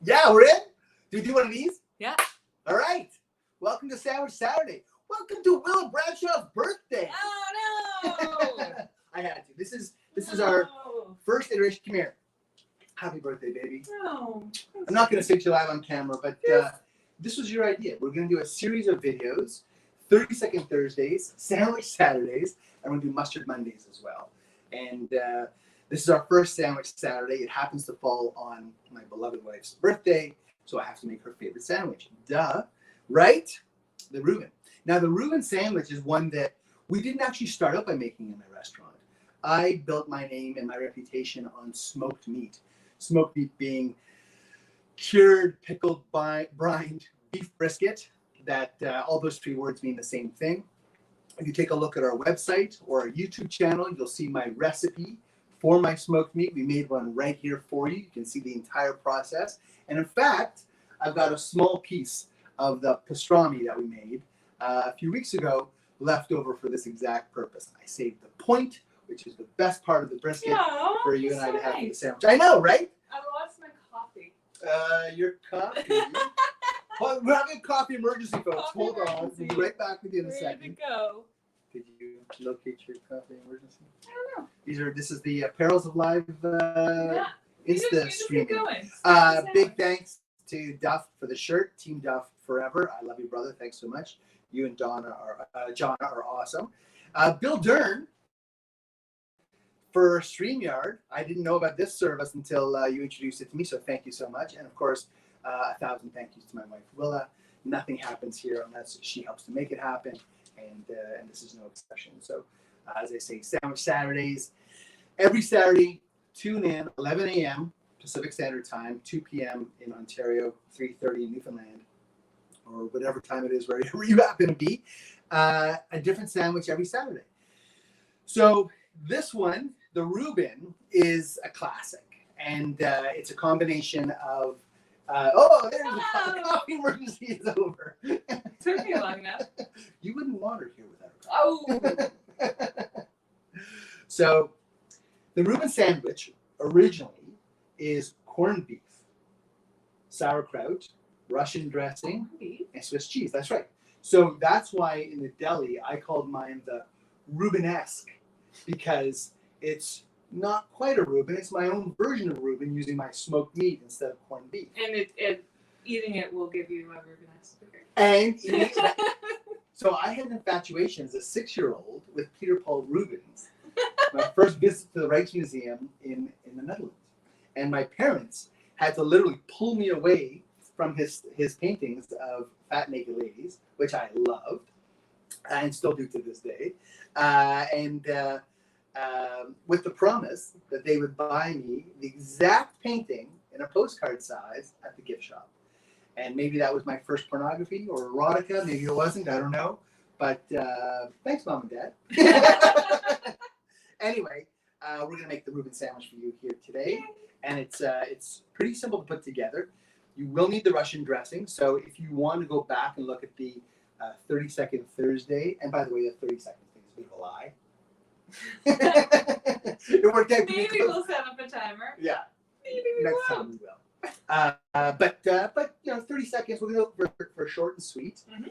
Yeah, we're in. Do we do one of these? Yeah. All right. Welcome to Sandwich Saturday. Welcome to Willa Bradshaw's birthday. Oh no! I had to. This is our first iteration. Come here. Happy birthday, baby. No. I'm not going to say you live on camera, but this was your idea. We're going to do a series of videos, 30-second Thursdays, Sandwich Saturdays, and we're going to do Mustard Mondays as well. And this is our first Sandwich Saturday. It happens to fall on my beloved wife's birthday, so I have to make her favorite sandwich. Duh. Right? The Reuben. Now, the Reuben sandwich is one that we didn't actually start out by making in my restaurant. I built my name and my reputation on smoked meat. Smoked meat being cured, pickled, brined beef brisket. That all those three words mean the same thing. If you take a look at our website or our YouTube channel, you'll see my recipe for my smoked meat. We made one right here for you. You can see the entire process. And in fact, I've got a small piece of the pastrami that we made a few weeks ago left over for this exact purpose. I saved the point, which is the best part of the brisket, for you and I to have for the sandwich. I know, right? I lost my coffee. Your coffee. Well, we're having a coffee emergency, folks. Coffee Hold on. emergency. We'll be right back with you in a Ready second. to go. Did you locate your coffee emergency? I don't know. This is the Perils of Live Yeah. Insta streaming. Keep going. Big thanks to Duff for the shirt. Team Duff forever. I love you, brother. Thanks so much. You and Jonna are awesome. Bill Dern for StreamYard. I didn't know about this service until you introduced it to me, so thank you so much. And of course, 1,000 thank yous to my wife, Willa. Nothing happens here unless she helps to make it happen, and this is no exception. So, as I say, Sandwich Saturdays. Every Saturday, tune in, 11 a.m. Pacific Standard Time, 2 p.m. in Ontario, 3:30 in Newfoundland, or whatever time it is wherever you happen to be. A different sandwich every Saturday. So this one, the Reuben, is a classic, and it's a combination of there's the coffee emergency is over. Took me long enough. You wouldn't want her here without her. Oh. So the Reuben sandwich originally is corned beef, sauerkraut, Russian dressing, and Swiss cheese. That's right. So that's why in the deli I called mine the Reubenesque, because it's not quite a Reuben. It's my own version of Reuben using my smoked meat instead of corned beef. And eating it will give you a Reubenesque. And eating so I had an infatuation as a 6-year-old with Peter Paul Rubens. My first visit to the Rijksmuseum in the Netherlands. And my parents had to literally pull me away from his paintings of fat naked ladies, which I loved and still do to this day. With the promise that they would buy me the exact painting in a postcard size at the gift shop. And maybe that was my first pornography or erotica. Maybe it wasn't. I don't know. But thanks, Mom and Dad. Anyway, we're going to make the Reuben sandwich for you here today. And it's pretty simple to put together. You will need the Russian dressing. So if you want to go back and look at the 30-second Thursday, and by the way, the 30-second thing is a bit of a lie. It worked out. Maybe we'll set up a timer. Yeah. Maybe we Next won't. time we will. But 30 seconds. We're gonna look for short and sweet. Mm-hmm.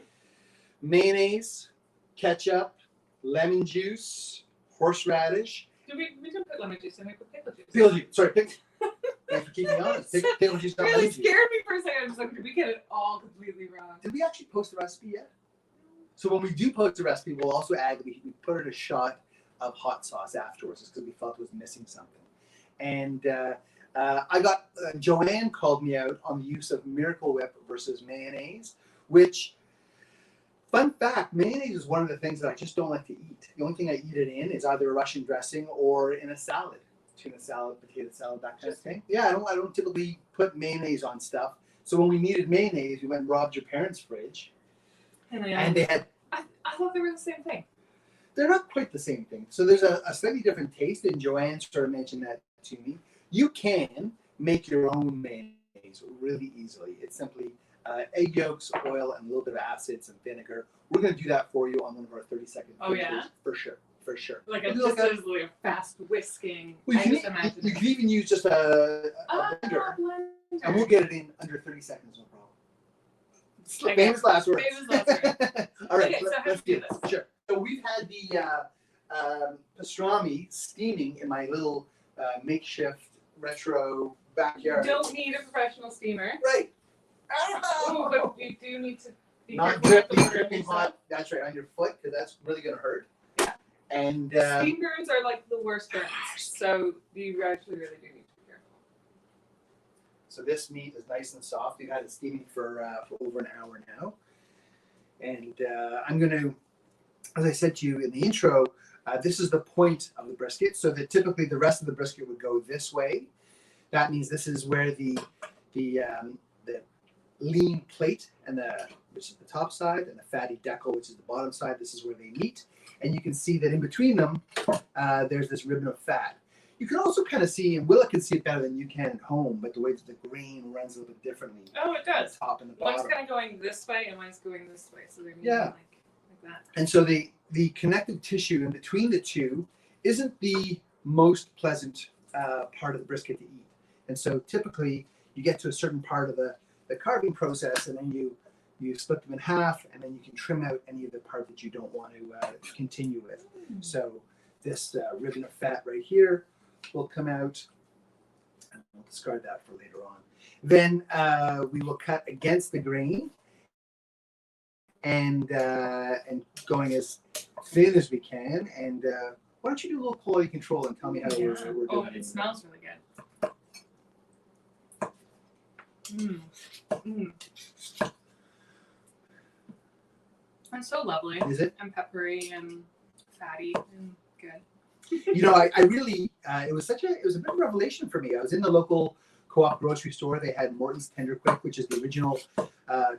Mayonnaise, ketchup, lemon juice, horseradish. We didn't put lemon juice in. We put pickle juice. Pickle juice. Sorry, thanks for keeping me honest. Pickle juice, not Really lemon juice. scared me for a second. I was like, did we get it all completely wrong? Did we actually post the recipe yet? So when we do post the recipe, we'll also add that we put in a shot of hot sauce afterwards, just because we felt it was missing something. And I got Joanne called me out on the use of Miracle Whip versus mayonnaise, which, fun fact, mayonnaise is one of the things that I just don't like to eat. The only thing I eat it in is either a Russian dressing or in a salad, tuna salad, potato salad, that kind of thing. Yeah, I don't typically put mayonnaise on stuff. So when we needed mayonnaise, we went and robbed your parents' fridge, and they had. I thought they were the same thing. They're not quite the same thing. So there's a slightly different taste, and Joanne sort of mentioned that to me. You can make your own mayonnaise really easily. It's simply egg yolks, oil, and a little bit of acids and vinegar. We're going to do that for you on one of our 30-second videos. Yeah? For sure. for sure. Like We'll a do just like a- as like a fast whisking. Well, I you just can, imagine. you can even use just a blender, blender. and we'll get it in under 30 seconds, no problem. Okay. Famous last words. Famous last words. All right, Okay, so how let's do do you this. do Sure. So we've had the pastrami steaming in my little makeshift retro You backyard. don't need a professional steamer. Right. Oh, but you do need to be Not careful dripping, not to burn dripping yourself. hot. That's right, on your foot, because that's really going to hurt. Yeah. And Steam burns are like the worst burns, so you actually really do need to be careful. so this meat is nice and soft. We've had it steaming for over an hour now. And I'm going to, as I said to you in the intro, this is the point of the brisket. So that typically the rest of the brisket would go this way. That means this is where the lean plate and which is the top side, and the fatty decal, which is the bottom side. This is where they meet, and you can see that in between them, there's this ribbon of fat. You can also kind of see, and Willa can see it better than you can at home, but the way that the grain runs a little bit differently. Oh, it does. The top and the One's bottom. kind of going this way, and one's going this way, so they're moving Yeah. like that. And so the connective tissue in between the two isn't the most pleasant part of the brisket to eat. And so typically you get to a certain part of the carving process, and then you split them in half, and then you can trim out any of the part that you don't want to continue with. So this ribbon of fat right here will come out, and we'll discard that for later on. Then we will cut against the grain, and going as thin as we can. And why don't you do a little quality control and tell me how we're doing? Oh, it smells really good. Mmm. Mmm. It's so lovely. Is it? And peppery and fatty and good. You know, I really it was a bit of a revelation for me. I was in the local co-op grocery store. They had Morton's Tender Quick, which is the original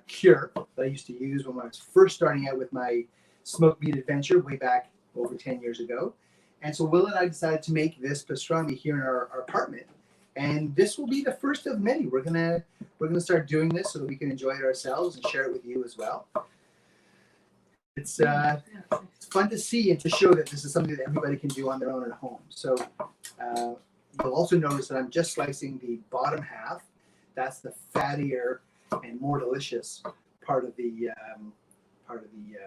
cure that I used to use when I was first starting out with my smoked meat adventure way back over 10 years ago. And so Will and I decided to make this pastrami here in our apartment. And this will be the first of many. We're gonna start doing this so that we can enjoy it ourselves and share it with you as well. It's fun to see and to show that this is something that everybody can do on their own at home. So you'll also notice that I'm just slicing the bottom half. That's the fattier and more delicious part of the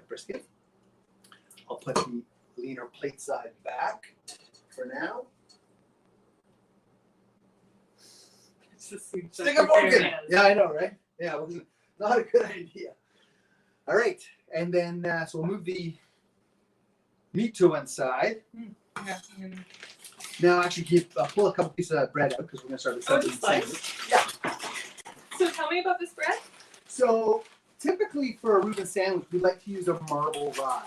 brisket. I'll put the leaner plate side back for now. Stick a fork in it. Yeah, I know, right? Yeah, it was not a good idea. All right, and then so we'll move the meat to one side. Yeah. Now, actually, pull a couple pieces of bread out because we're going to start with something. Just slice? Yeah. So tell me about this bread. So typically for a Reuben sandwich, we like to use a marble rye.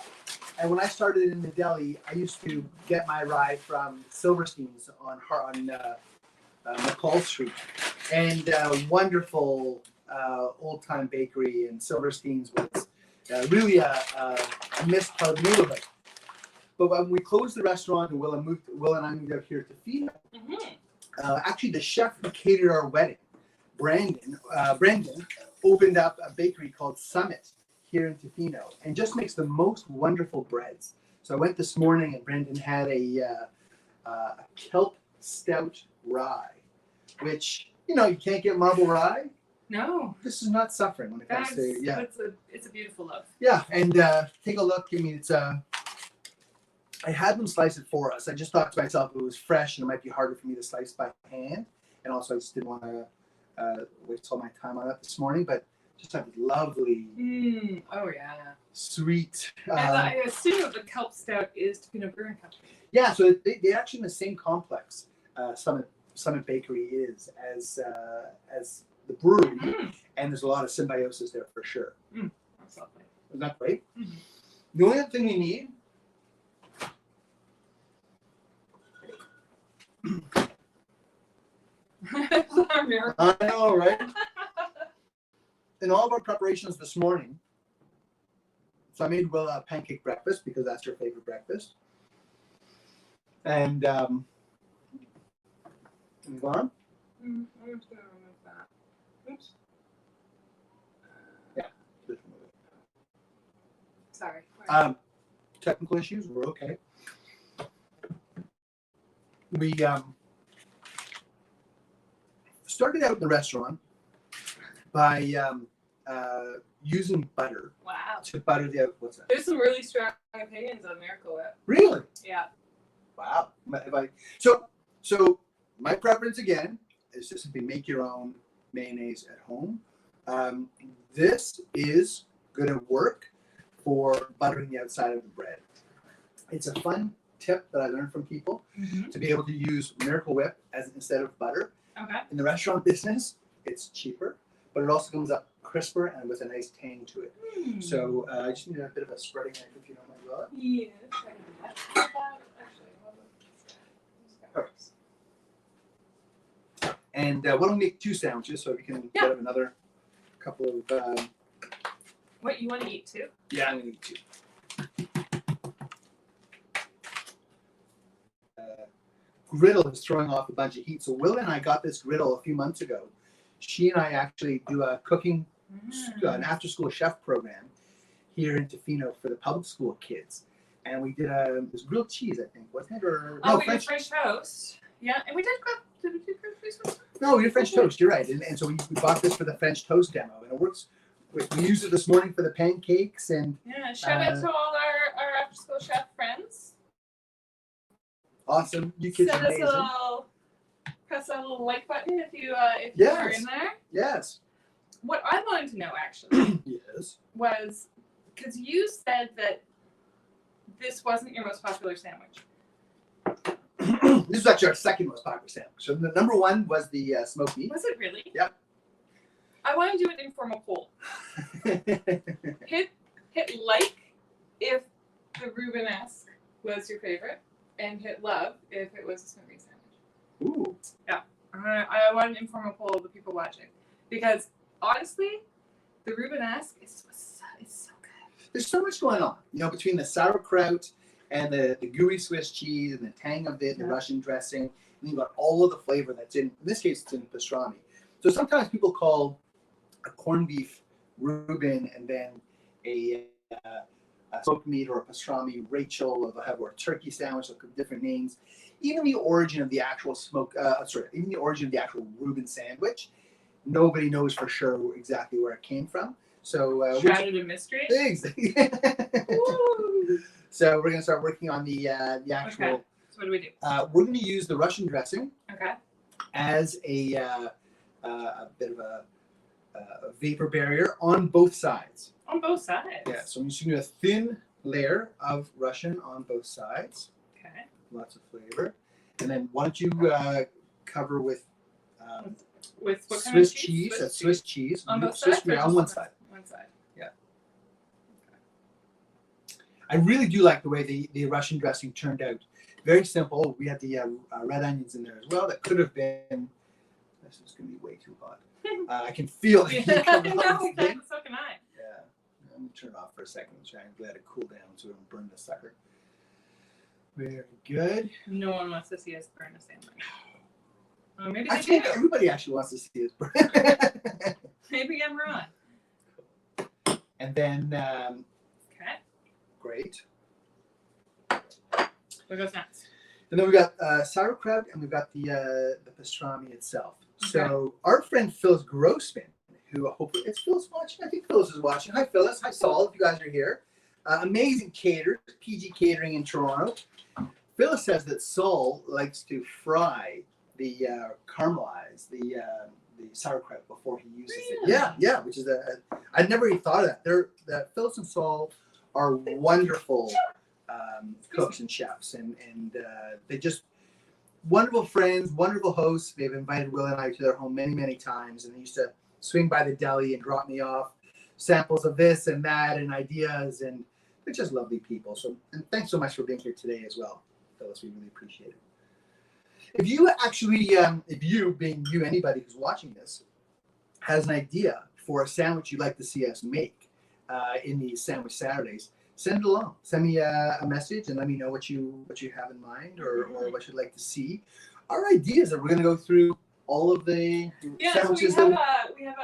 And when I started in the deli, I used to get my rye from Silverstein's on McCall Street, and wonderful old-time bakery. And Silverstein's was really a missed part of the neighborhood. But when we closed the restaurant and Will and I moved out here to Fino, actually the chef who catered our wedding, Brendan, opened up a bakery called Summit here in Tofino and just makes the most wonderful breads. So I went this morning and Brendan had a kelp stout rye, which, you can't get marble rye. No. This is not suffering when it comes to, yeah. It's a beautiful loaf. Yeah, and take a look. I mean, I had them slice it for us. I just thought to myself it was fresh and it might be harder for me to slice by hand. And also I just didn't want to waste all my time on it this morning, but just have lovely, Oh yeah. sweet. And I assume the kelp stout is Tofino Brewing Company. Yeah, so they actually in the same complex. Summit Bakery is as the brewery, and there's a lot of symbiosis there for sure. That's lovely. Isn't that great? Mm-hmm. The only other thing we need. I know, right? In all of our preparations this morning, so I made Willa a pancake breakfast because that's her favorite breakfast. And go on. I'm just gonna remove that. Oops. Yeah. Just remove it. Sorry. Technical issues, we're okay. we started out in the restaurant by using butter Wow. to butter the what's that? There's some really strong opinions on Miracle Whip. Really? Yeah. Wow. So my preference again is to simply make your own mayonnaise at home. This is going to work for buttering the outside of the bread. It's a fun tip that I learned from people to be able to use Miracle Whip as instead of butter. Okay. In the restaurant business, it's cheaper, but it also comes up crisper and with a nice tang to it. So I just need a bit of a spreading knife if you don't mind, Willa. Yeah. And why don't we make 2 sandwiches so we can get them another couple of. What, you want to eat too? Yeah, I'm gonna eat 2. Griddle is throwing off a bunch of heat. So Willa and I got this griddle a few months ago. She and I actually do a cooking, an after-school chef program here in Tofino for the public school kids. And we did this grilled cheese, I think, wasn't it? Or no, French toast. Yeah, and we did we do French toast? No, we did French toast. You're right. And so we bought this for the French toast demo, and it works. We used it this morning for the pancakes, and yeah. Shout out to all our after-school chef friends. Awesome. You kids are amazing. Press that little like button if you Yes. are in there. Yes. What I wanted to know actually Yes. was because you said that this wasn't your most popular sandwich. This was actually our second most popular sandwich. So the number 1 was the smoked meat. Was it really? Yep. I want to do an informal poll. Hit like if the Reuben-esque was your favorite, and hit love if it was a smoothie sandwich. Ooh. Yeah. I want an informal poll of the people watching. Because, honestly, the Reuben-esque is so good. There's so much going on, between the sauerkraut and the gooey Swiss cheese and the tang of the Russian dressing. And you've got all of the flavor that's in this case, it's in pastrami. So sometimes people call a corned beef Reuben and then a smoked meat or a pastrami Rachel, or a turkey sandwich, like different names. Even the origin of the actual even the origin of the actual Reuben sandwich, nobody knows for sure exactly where it came from. So shrouded in mystery. Exactly. So we're gonna start working on the actual. Okay. So what do we do? We're gonna use the Russian dressing. Okay. As a bit of a vapor barrier on both sides. On both sides. Yeah, so I'm just doing a thin layer of Russian on both sides. Okay. Lots of flavor. And then why don't you cover with what kind Swiss of cheese? That's Swiss cheese. On both Swiss sides? cheese on one side. One side. Yeah. I really do like the way the Russian dressing turned out. Very simple. We had the red onions in there as well. That could have been. This is going to be way too hot. I can feel the heat coming off this thing. So can I. Yeah. I'm going to turn it off for a second and try and let it cool down so we don't burn the sucker. Very good. No one wants to see us burn a sandwich. Oh, maybe I they think do. everybody actually wants to see us burn. Maybe I'm wrong. And then, Okay. great. What goes next? And then we got sauerkraut and we've got the pastrami itself. Okay. So our friend Phyllis Grossman, who hopefully it's Phyllis watching. I think Phyllis is watching. Hi Phyllis. Hi Saul. If you guys are here, amazing caterer, PG Catering in Toronto. Phyllis says that Saul likes to fry the caramelize the sauerkraut before he uses it. Yeah, which is I'd never even thought of that. Phyllis and Saul are wonderful cooks and chefs, and they just wonderful friends, wonderful hosts. They've invited Will and I to their home many times, and they used to swing by the deli and drop me off samples of this and that and ideas, and they're just lovely people. So, and thanks so much for being here today as well, Phyllis. We really appreciate it. If you actually, if you, being you, anybody who's watching this, has an idea for a sandwich you'd like to see us make in these Sandwich Saturdays, send it along. Send me a message and let me know what you have in mind or what you'd like to see. Our idea is that we're going to go through all of the sandwiches. So we have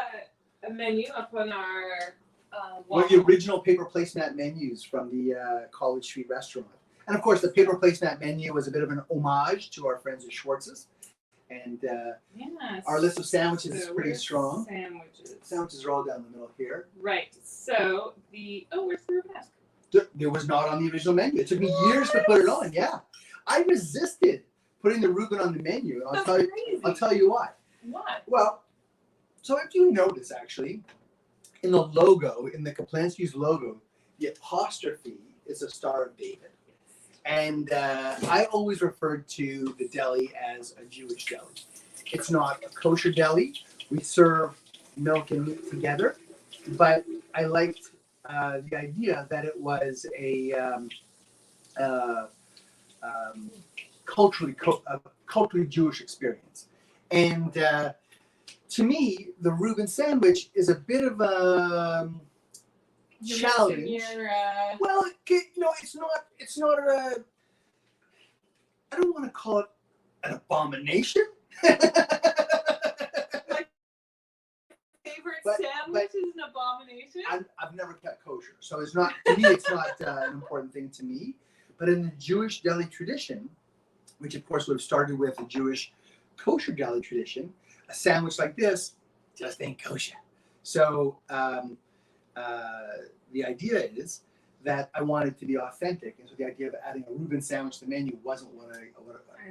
a menu up on our wall. One of the original paper placemat menus from the College Street restaurant. And of course, the paper placemat menu was a bit of an homage to our friends at Schwartz's. And Yes. our list of sandwiches is So pretty where's strong. Sandwiches. Sandwiches are all down the middle here. Right. So where's the Reuben? There was not on the original menu. It took me years to put it on. Yeah, I resisted putting the Reuben on the menu, and I'll tell you why. Why? Well, so if you notice, actually, in the logo, in the Kaplansky's logo, the apostrophe is a Star of David. And I always referred to the deli as a Jewish deli. It's not a kosher deli. We serve milk and meat together, but I liked the idea that it was a culturally Jewish experience. And to me, the Reuben sandwich is a bit of a challenge. Well, it's not a. I don't want to call it an abomination. Favorite sandwich is an abomination. I've never kept kosher, so it's not to me. It's not an important thing to me. But in the Jewish deli tradition, which of course would have started with a Jewish kosher deli tradition, a sandwich like this just ain't kosher. So the idea is that I wanted to be authentic, and so the idea of adding a Reuben sandwich to the menu wasn't what I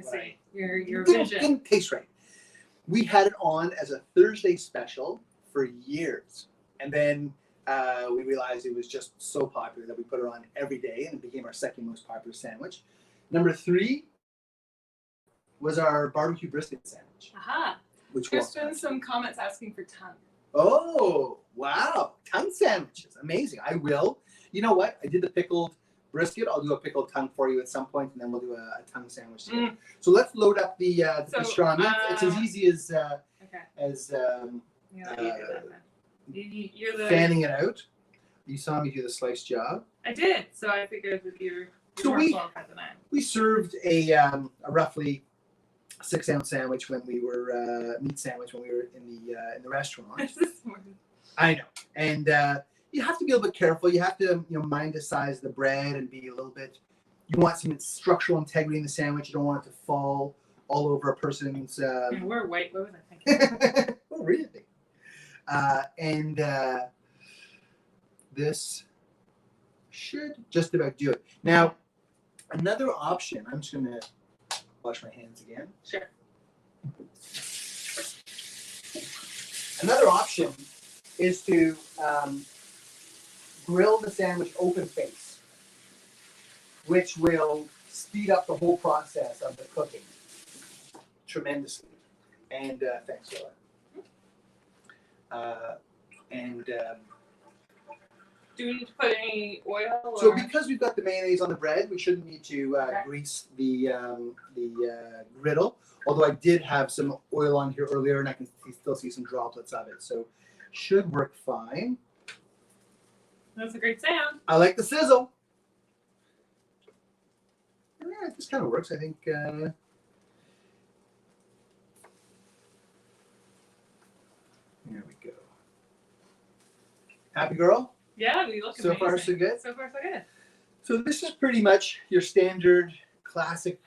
see. Your didn't, vision. didn't taste right. We had it on as a Thursday special for years, and then we realized it was just so popular that we put it on every day, and it became our second most popular sandwich. Number 3 was our barbecue brisket sandwich. Aha. Which There's been some comments asking for tongue. Oh, wow. Tongue sandwiches. Amazing. I will. You know what? I did the pickled brisket. I'll do a pickled tongue for you at some point, and then we'll do a tongue sandwich together. So let's load up the pastrami. It's as easy as you're the fanning it out. You saw me do the slice job. I did. So I figured that you're more qualified than I am. We served a roughly 6-ounce sandwich when we were meat sandwich when we were in the restaurant. I know, and you have to be a little bit careful. You have to mind the size of the bread and be a little bit. You want some structural integrity in the sandwich. You don't want it to fall all over a person's. We're white. What was I thinking? Oh, really? And this should just about do it. Now, another option. I'm just gonna wash my hands again. Sure. Another option is to grill the sandwich open face, which will speed up the whole process of the cooking tremendously. And thanks, Willa. Do we need to put any oil? Or? So because we've got the mayonnaise on the bread, we shouldn't need to grease the griddle. Although I did have some oil on here earlier, and I can still see some droplets of it, so should work fine. That's a great sound. I like the sizzle. Yeah, this kind of works. I think. There we go. Happy girl? Yeah, we look amazing. So far, so good? So far, so good. So this is pretty much your standard classic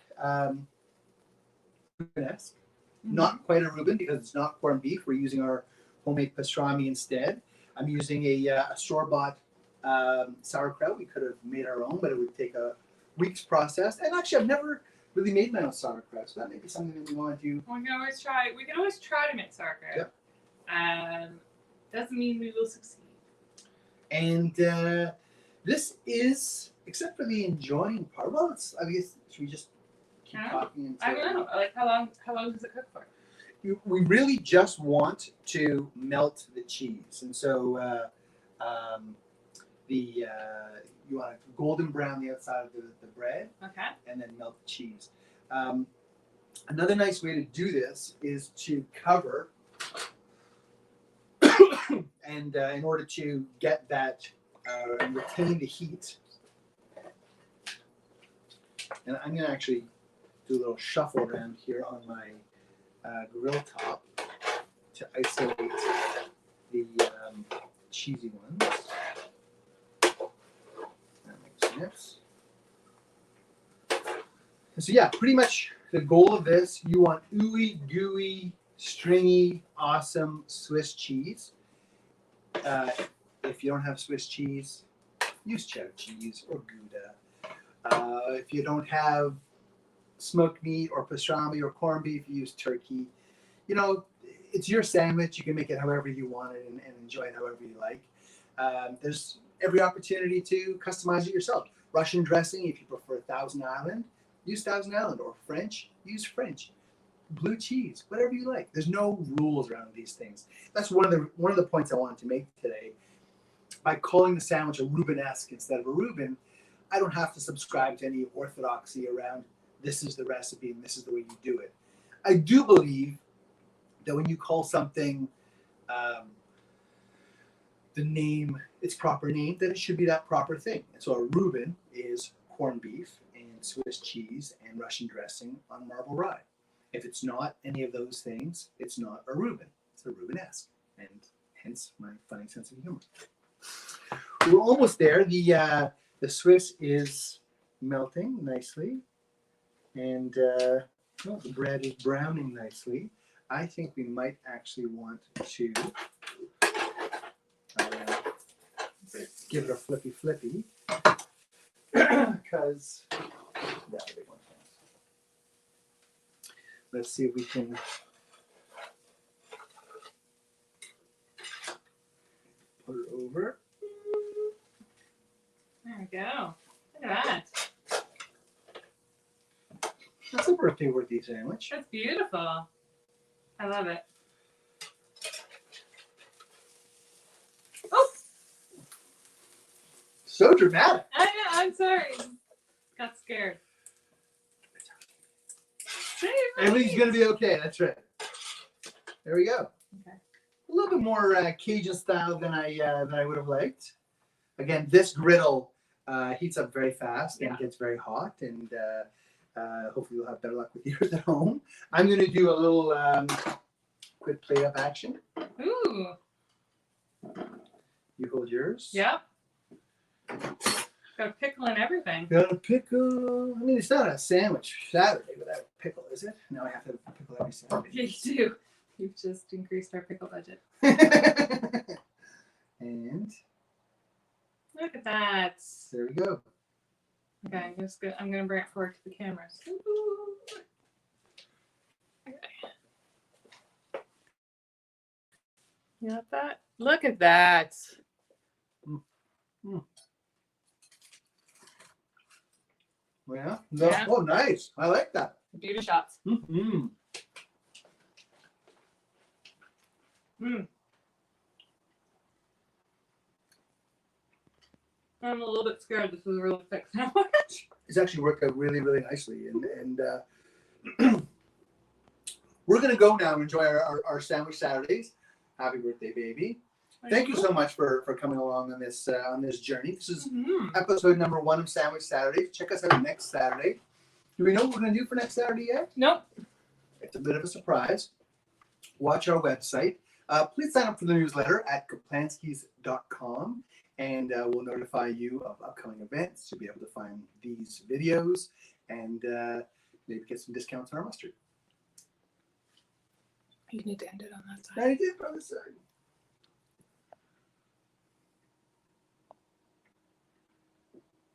Reuben-esque. Not quite a Reuben because it's not corned beef. We're using our homemade pastrami instead. I'm using a store-bought sauerkraut. We could have made our own, but it would take a week's process. And actually, I've never really made my own sauerkraut, so that may be something that we want to do. We can always try. We can always try to make sauerkraut. Yep. Doesn't mean we will succeed. And this is, except for the enjoying part. Well, I guess should we just keep talking? Until I don't know. Like how long does it cook for? We really just want to melt the cheese, and so you want to golden brown the outside of the bread, okay, and then melt the cheese. Another nice way to do this is to cover, and in order to get that and retain the heat, and I'm going to actually do a little shuffle around here on my grill top to isolate the cheesy ones. That makes sense. So yeah, pretty much the goal of this, you want ooey gooey, stringy, awesome Swiss cheese. If you don't have Swiss cheese, use cheddar cheese or Gouda. If you don't have smoked meat or pastrami or corned beef, use turkey. You know, it's your sandwich. You can make it however you want it and enjoy it however you like. There's every opportunity to customize it yourself. Russian dressing, if you prefer Thousand Island, use Thousand Island, or French, use French. Blue cheese, whatever you like. There's no rules around these things. That's one of the points I wanted to make today. By calling the sandwich a Reuben-esque instead of a Reuben, I don't have to subscribe to any orthodoxy around this is the recipe and this is the way you do it. I do believe that when you call something the name, its proper name, then it should be that proper thing. And so a Reuben is corned beef and Swiss cheese and Russian dressing on marble rye. If it's not any of those things, it's not a Reuben. It's a Reuben-esque, and hence my funny sense of humor. We're almost there. The Swiss is melting nicely, and the bread is browning nicely. I think we might actually want to give it a flippy, because that big one. Let's see if we can put it over. There we go. Look at that. That's a birthday worthy sandwich. That's beautiful. I love it. Oh! So dramatic. I know, I'm sorry. Got scared. Everything's gonna be okay. That's right. There we go. Okay. A little bit more Cajun style than I would have liked. Again, this griddle heats up very fast and gets very hot, and hopefully you'll have better luck with yours at home. I'm gonna do a little quick plate up action. Ooh. You hold yours. Yep. Got a pickle and everything. Got a pickle. I mean, it's not a sandwich Saturday without a pickle, is it? Now I have to have a pickle every Saturday. Yeah, you do. You've just increased our pickle budget. And look at that. there we go. Okay, I'm gonna bring it forward to the cameras. Okay. You got that? Look at that. Yeah. Yeah. Oh, nice. I like that. Beauty shots. Mm-hmm. I'm a little bit scared. This was a really thick sandwich. It's actually worked out really, really nicely. And we're going to go now and enjoy our Sandwich Saturdays. Happy birthday, baby. Thank you so much for coming along on this journey. This is episode number 1 of Sandwich Saturdays. Check us out next Saturday. Do we know what we're going to do for next Saturday yet? Nope. It's a bit of a surprise. Watch our website. Please sign up for the newsletter at kaplanskis.com, and we'll notify you of upcoming events. You'll be able to find these videos and maybe get some discounts on our mustard. You need to end it on that side. I did, on the side.